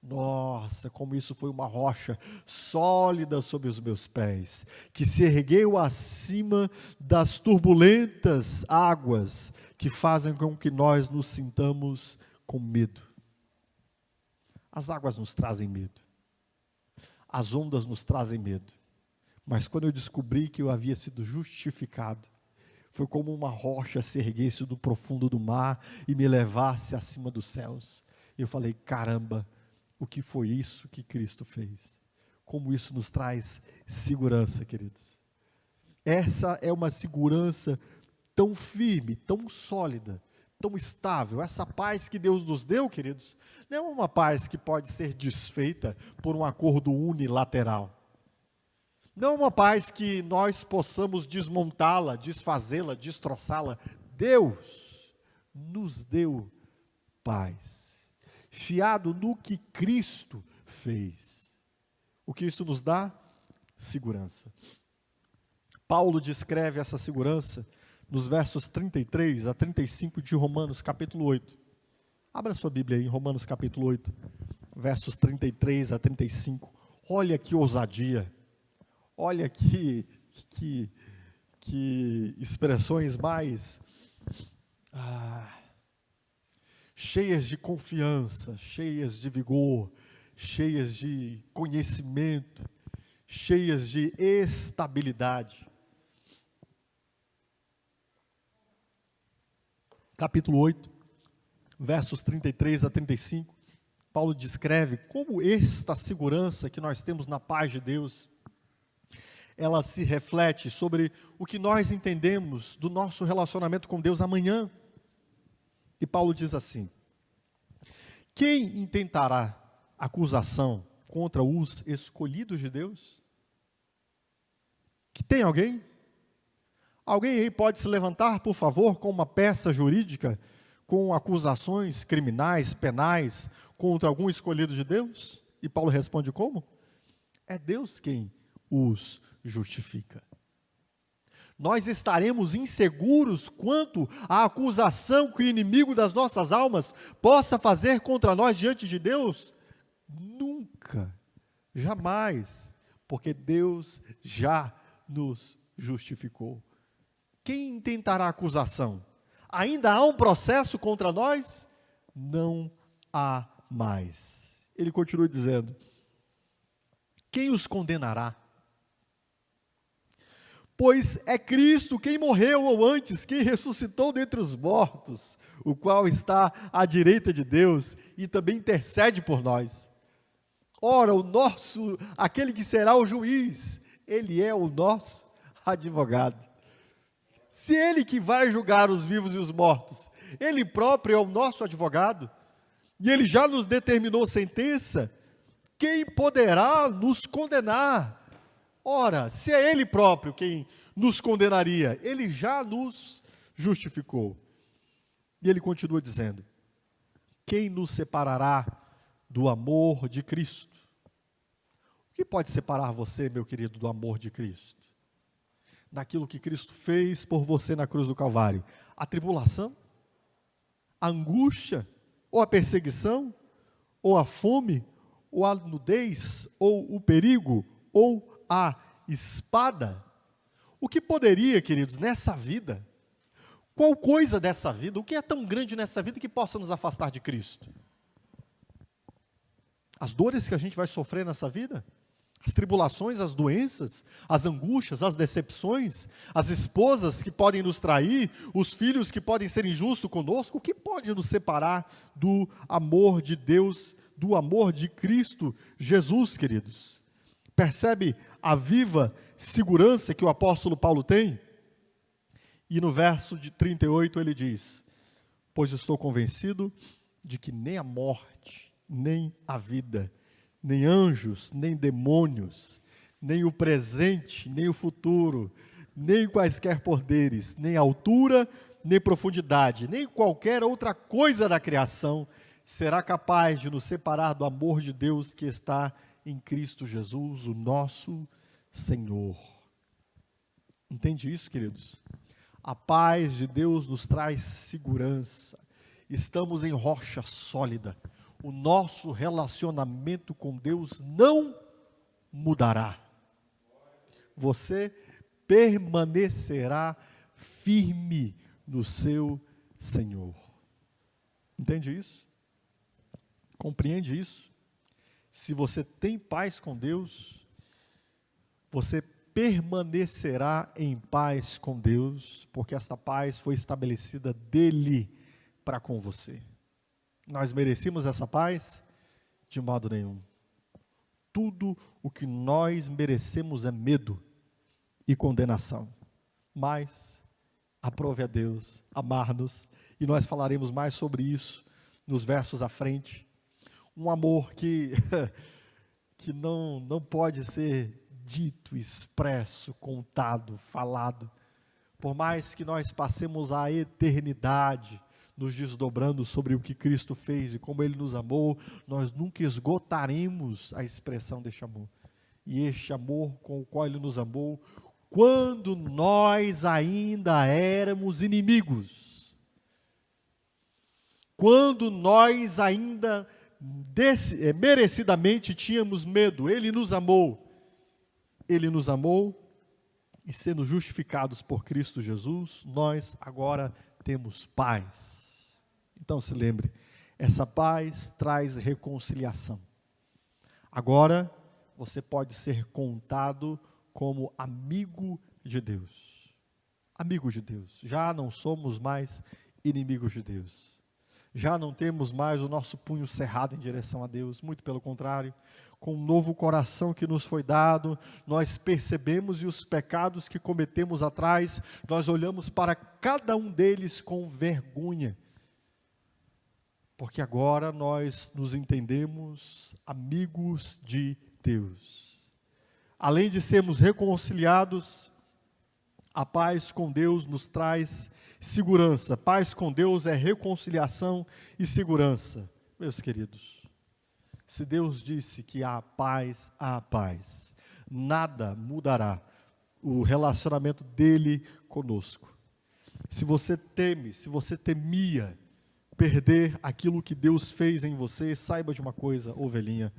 Nossa, como isso foi uma rocha sólida sobre os meus pés, que se ergueu acima das turbulentas águas que fazem com que nós nos sintamos com medo. As águas nos trazem medo, as ondas nos trazem medo, mas quando eu descobri que eu havia sido justificado, foi como uma rocha se erguesse do profundo do mar e me levasse acima dos céus. Eu falei: caramba, o que foi isso que Cristo fez? Como isso nos traz segurança, queridos. Essa é uma segurança tão firme, tão sólida, tão estável. Essa paz que Deus nos deu, queridos, não é uma paz que pode ser desfeita por um acordo unilateral. Não é uma paz que nós possamos desmontá-la, desfazê-la, destroçá-la. Deus nos deu paz, fiado no que Cristo fez. O que isso nos dá? Segurança. Paulo descreve essa segurança nos versos 33 a 35 de Romanos capítulo 8. Abra sua Bíblia aí em Romanos capítulo 8, versos 33 a 35. Olha que ousadia, olha que expressões mais cheias de confiança, cheias de vigor, cheias de conhecimento, cheias de estabilidade. Capítulo 8, versos 33 a 35, Paulo descreve como esta segurança que nós temos na paz de Deus, ela se reflete sobre o que nós entendemos do nosso relacionamento com Deus amanhã. E Paulo diz assim: quem intentará acusação contra os escolhidos de Deus? Que tem alguém? Alguém aí pode se levantar, por favor, com uma peça jurídica, com acusações criminais, penais, contra algum escolhido de Deus? E Paulo responde como? É Deus quem os justifica. Nós estaremos inseguros quanto à acusação que o inimigo das nossas almas possa fazer contra nós diante de Deus? Nunca, jamais, porque Deus já nos justificou. Quem intentará acusação? Ainda há um processo contra nós? Não há mais. Ele continua dizendo: quem os condenará? Pois é Cristo quem morreu, ou antes, quem ressuscitou dentre os mortos, o qual está à direita de Deus e também intercede por nós. Ora, aquele que será o juiz, ele é o nosso advogado. Se ele que vai julgar os vivos e os mortos, ele próprio é o nosso advogado, e ele já nos determinou sentença, quem poderá nos condenar? Ora, se é ele próprio quem nos condenaria, ele já nos justificou. E ele continua dizendo: quem nos separará do amor de Cristo? O que pode separar você, meu querido, do amor de Cristo? Daquilo que Cristo fez por você na cruz do Calvário? A tribulação? A angústia? Ou a perseguição? Ou a fome? Ou a nudez? Ou o perigo? Ou a espada? O que poderia, queridos, nessa vida, qual coisa dessa vida, o que é tão grande nessa vida que possa nos afastar de Cristo? As dores que a gente vai sofrer nessa vida? As tribulações, as doenças, as angústias, as decepções, as esposas que podem nos trair, os filhos que podem ser injustos conosco, o que pode nos separar do amor de Deus, do amor de Cristo Jesus, queridos? Percebe a viva segurança que o apóstolo Paulo tem? E no verso de 38 ele diz: pois estou convencido de que nem a morte, nem a vida, nem anjos, nem demônios, nem o presente, nem o futuro, nem quaisquer poderes, nem altura, nem profundidade, nem qualquer outra coisa da criação será capaz de nos separar do amor de Deus que está em Cristo Jesus, o nosso Senhor. Entende isso, queridos? A paz de Deus nos traz segurança. Estamos em rocha sólida. O nosso relacionamento com Deus não mudará. Você permanecerá firme no seu Senhor. Entende isso? Compreende isso? Se você tem paz com Deus, você permanecerá em paz com Deus, porque esta paz foi estabelecida dele para com você. Nós merecemos essa paz? De modo nenhum. Tudo o que nós merecemos é medo e condenação. Mas aprove a Deus amar-nos, e nós falaremos mais sobre isso nos versos à frente. Um amor que não pode ser dito, expresso, contado, falado. Por mais que nós passemos a eternidade nos desdobrando sobre o que Cristo fez e como Ele nos amou, nós nunca esgotaremos a expressão deste amor. E este amor com o qual Ele nos amou, quando nós ainda éramos inimigos, quando nós ainda merecidamente tínhamos medo, Ele nos amou. Ele nos amou, e sendo justificados por Cristo Jesus, nós agora temos paz. Então se lembre, essa paz traz reconciliação. Agora você pode ser contado como amigo de Deus. Amigo de Deus. Já não somos mais inimigos de Deus. Já não temos mais o nosso punho cerrado em direção a Deus, muito pelo contrário, com um novo coração que nos foi dado, nós percebemos e os pecados que cometemos atrás, nós olhamos para cada um deles com vergonha, porque agora nós nos entendemos amigos de Deus. Além de sermos reconciliados, a paz com Deus nos traz segurança. Paz com Deus é reconciliação e segurança. Meus queridos, se Deus disse que há paz, nada mudará o relacionamento dele conosco. Se você teme, se você temia perder aquilo que Deus fez em você, saiba de uma coisa, ovelhinha,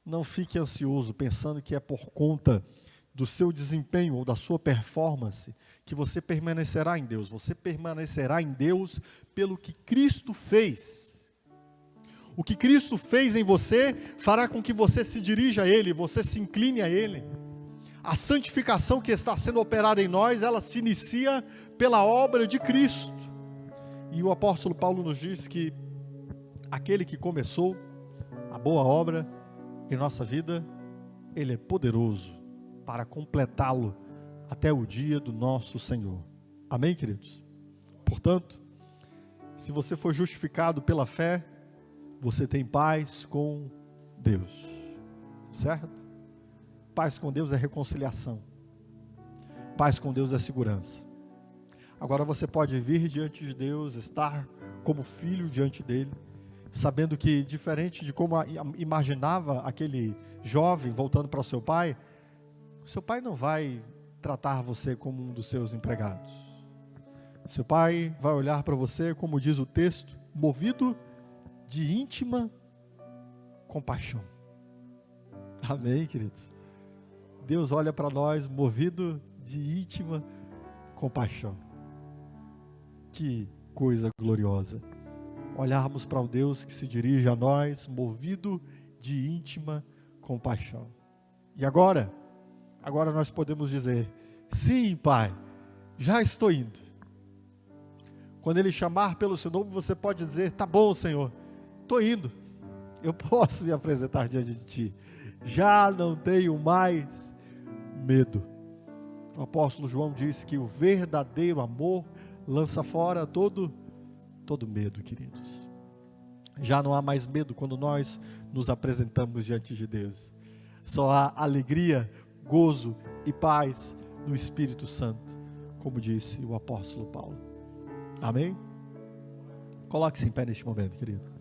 não fique ansioso pensando que é por conta do seu desempenho ou da sua performance que você permanecerá em Deus. Você permanecerá em Deus pelo que Cristo fez. O que Cristo fez em você fará com que você se dirija a Ele, você se incline a Ele. A santificação que está sendo operada em nós, ela se inicia pela obra de Cristo. E o apóstolo Paulo nos diz que aquele que começou a boa obra em nossa vida, Ele é poderoso para completá-lo até o dia do nosso Senhor. Amém, queridos? Portanto, se você for justificado pela fé, você tem paz com Deus, certo? Paz com Deus é reconciliação. Paz com Deus é segurança. Agora você pode vir diante de Deus, estar como filho diante dele, sabendo que, diferente de como imaginava aquele jovem voltando para o seu pai não vai tratar você como um dos seus empregados. Seu pai vai olhar para você, como diz o texto, movido de íntima compaixão. Amém, queridos? Deus olha para nós movido de íntima compaixão. Que coisa gloriosa. Olharmos para um Deus que se dirige a nós movido de íntima compaixão. E agora nós podemos dizer: sim, Pai, já estou indo. Quando Ele chamar pelo seu nome, você pode dizer: tá bom, Senhor, estou indo. Eu posso me apresentar diante de Ti. Já não tenho mais medo. O apóstolo João diz que o verdadeiro amor lança fora todo medo, queridos. Já não há mais medo quando nós nos apresentamos diante de Deus. Só há alegria, gozo e paz no Espírito Santo, como disse o apóstolo Paulo. Amém? Coloque-se em pé neste momento, querido.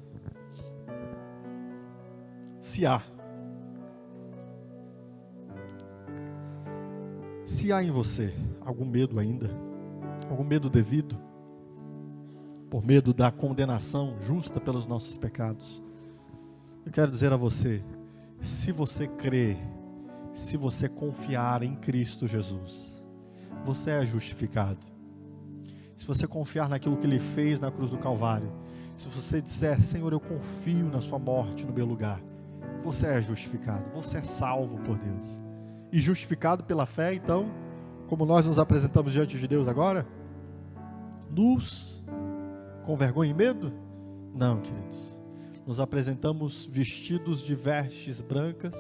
Se há em você algum medo ainda, algum medo devido, por medo da condenação justa pelos nossos pecados, eu quero dizer a você: se você crer, se você confiar em Cristo Jesus, você é justificado. Se você confiar naquilo que Ele fez na cruz do Calvário, se você disser: Senhor, eu confio na sua morte no meu lugar, você é justificado, você é salvo por Deus. E justificado pela fé, então, como nós nos apresentamos diante de Deus agora, com vergonha e medo? Não, queridos. Nos apresentamos vestidos de vestes brancas,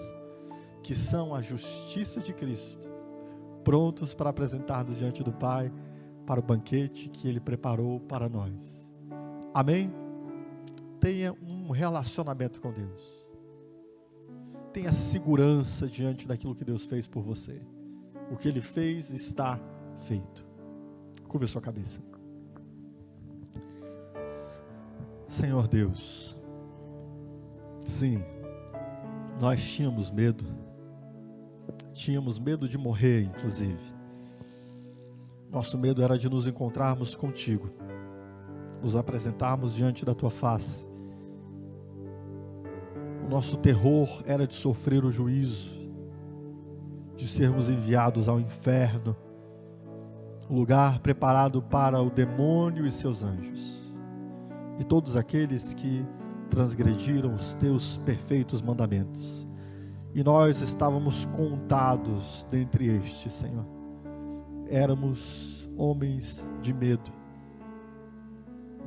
que são a justiça de Cristo, prontos para apresentar-nos diante do Pai, para o banquete que Ele preparou para nós. Amém? Tenha um relacionamento com Deus. Tenha segurança diante daquilo que Deus fez por você. O que Ele fez está feito. Curva a sua cabeça. Senhor Deus, sim, nós tínhamos medo de morrer, inclusive. Nosso medo era de nos encontrarmos contigo, nos apresentarmos diante da tua face. O nosso terror era de sofrer o juízo, de sermos enviados ao inferno, um lugar preparado para o demônio e seus anjos, e todos aqueles que transgrediram os teus perfeitos mandamentos. E nós estávamos contados dentre estes, Senhor. Éramos homens de medo.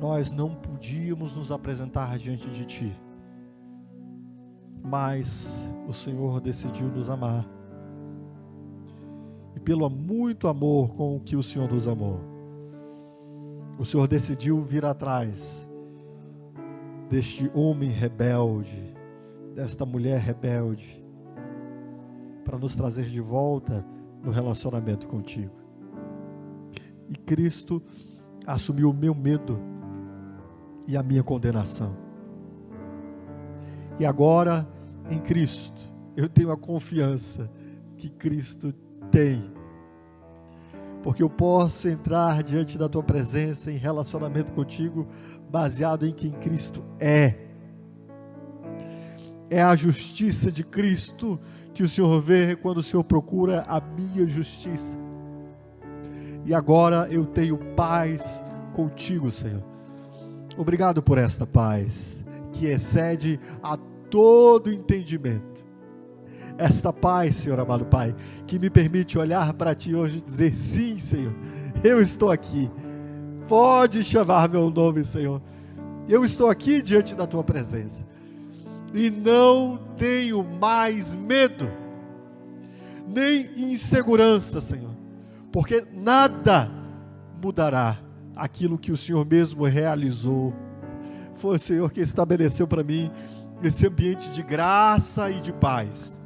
Nós não podíamos nos apresentar diante de Ti, mas o Senhor decidiu nos amar. E pelo muito amor com o que o Senhor nos amou, o Senhor decidiu vir atrás deste homem rebelde, desta mulher rebelde, para nos trazer de volta no relacionamento contigo. E Cristo assumiu o meu medo e a minha condenação. E agora, em Cristo, eu tenho a confiança que Cristo tem, porque eu posso entrar diante da tua presença em relacionamento contigo, baseado em quem Cristo é a justiça de Cristo que o Senhor vê quando o Senhor procura a minha justiça. E agora eu tenho paz contigo, Senhor. Obrigado por esta paz que excede a todo entendimento. Esta paz, Senhor amado Pai, que me permite olhar para Ti hoje e dizer: sim, Senhor, eu estou aqui. Pode chamar meu nome, Senhor. Eu estou aqui diante da Tua presença. E não tenho mais medo, nem insegurança, Senhor, porque nada mudará aquilo que o Senhor mesmo realizou. Foi o Senhor que estabeleceu para mim esse ambiente de graça e de paz,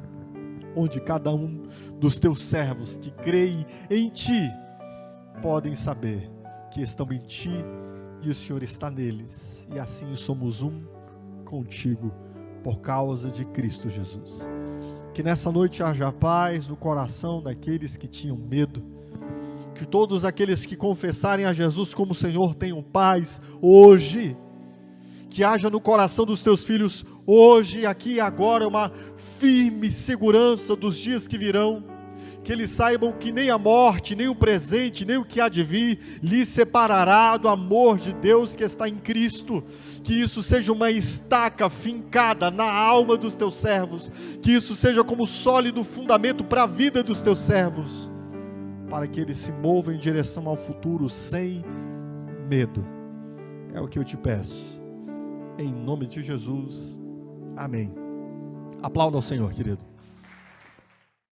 onde cada um dos Teus servos que creem em Ti podem saber que estão em Ti e o Senhor está neles, e assim somos um contigo, por causa de Cristo Jesus. Que nessa noite haja paz no coração daqueles que tinham medo, que todos aqueles que confessarem a Jesus como Senhor tenham paz hoje, que haja no coração dos teus filhos hoje, aqui e agora, uma firme segurança dos dias que virão, que eles saibam que nem a morte, nem o presente, nem o que há de vir, lhes separará do amor de Deus que está em Cristo. Que isso seja uma estaca fincada na alma dos teus servos, que isso seja como sólido fundamento para a vida dos teus servos, para que eles se movam em direção ao futuro sem medo. É o que eu te peço, em nome de Jesus, amém. Aplauda ao Senhor, querido.